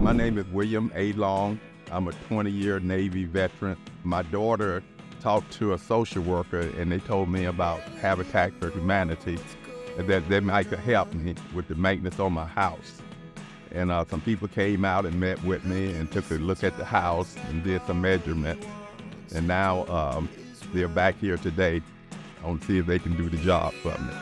My name is William A. Long. I'm a 20-year Navy veteran. My daughter talked to a social worker, and they told me about Habitat for Humanity, and that they might help me with the maintenance on my house. And some people came out and met with me and took a look at the house and did some measurements. And now they're back here today. I want to see if they can do the job for me.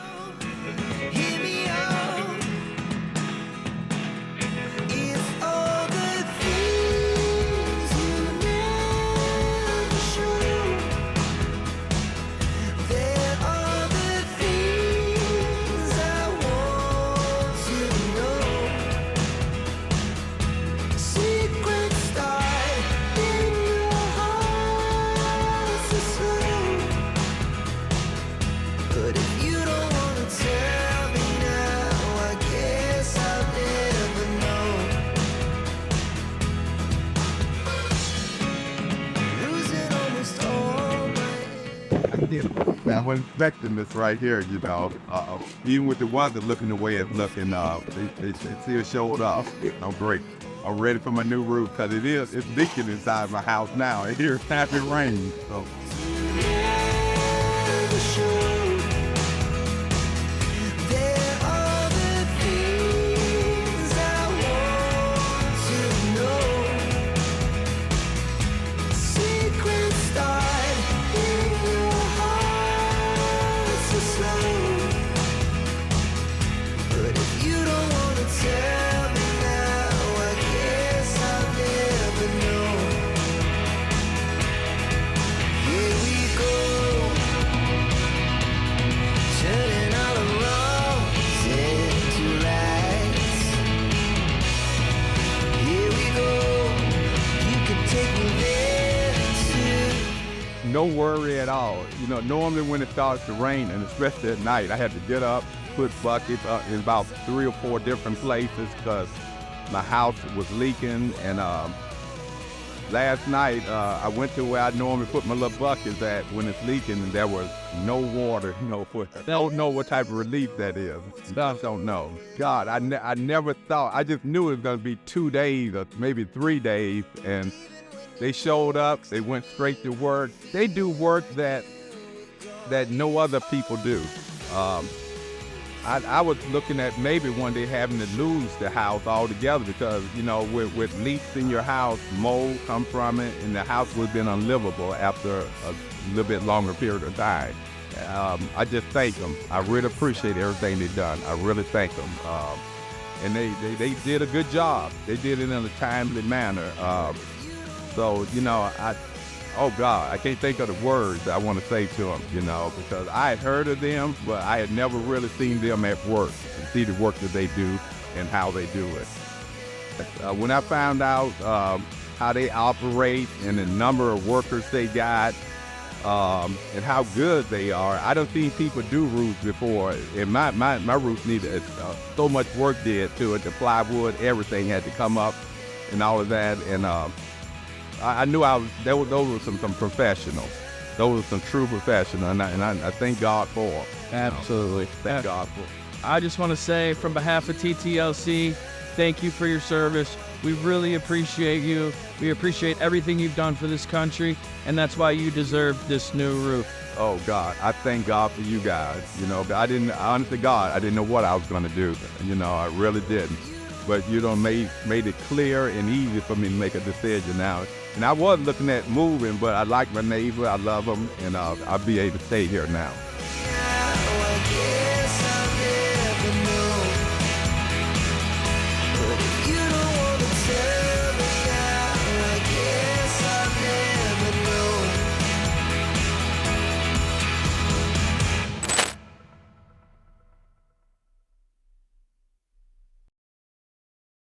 I wasn't expecting this right here, you know. Even with the weather looking the way it's looking, they still showed up. I'm great. I'm ready for my new roof because it's leaking inside my house now. I hear snapping rain. So. No worry at all. You know, normally when it starts to rain, and especially at night, I had to get up, put buckets in about 3 or 4 different places because my house was leaking. And last night, I went to where I normally put my little buckets at when it's leaking, and there was no water. I don't know what type of relief that is. I don't know. God, I never thought. I just knew it was going to be 2 days or maybe 3 days, and they showed up. They went straight to work. They do work that no other people do. I was looking at maybe one day having to lose the house altogether because, you know, with leaks in your house, mold come from it, and the house would have been unlivable after a little bit longer period of time. I just thank them. I really appreciate everything they've done. I really thank them. And they did a good job. They did it in a timely manner. So, you know, I can't think of the words I want to say to them, you know, because I had heard of them, but I had never really seen them at work and see the work that they do and how they do it. When I found out how they operate and the number of workers they got and how good they are, I don't see people do roofs before. And my roof needed so much work did to it. The plywood, everything had to come up and all of that. And I knew those were some professionals. Those were some true professionals, and I thank God for them. Absolutely. Thank God for them. I just want to say, from behalf of TTLC, thank you for your service. We really appreciate you. We appreciate everything you've done for this country, and that's why you deserve this new roof. Oh, God, I thank God for you guys. You know, honestly, God, I didn't know what I was going to do. You know, I really didn't. But you know, made it clear and easy for me to make a decision now. And I was looking at moving, but I like my neighbor, I love them, and I'll be able to stay here now.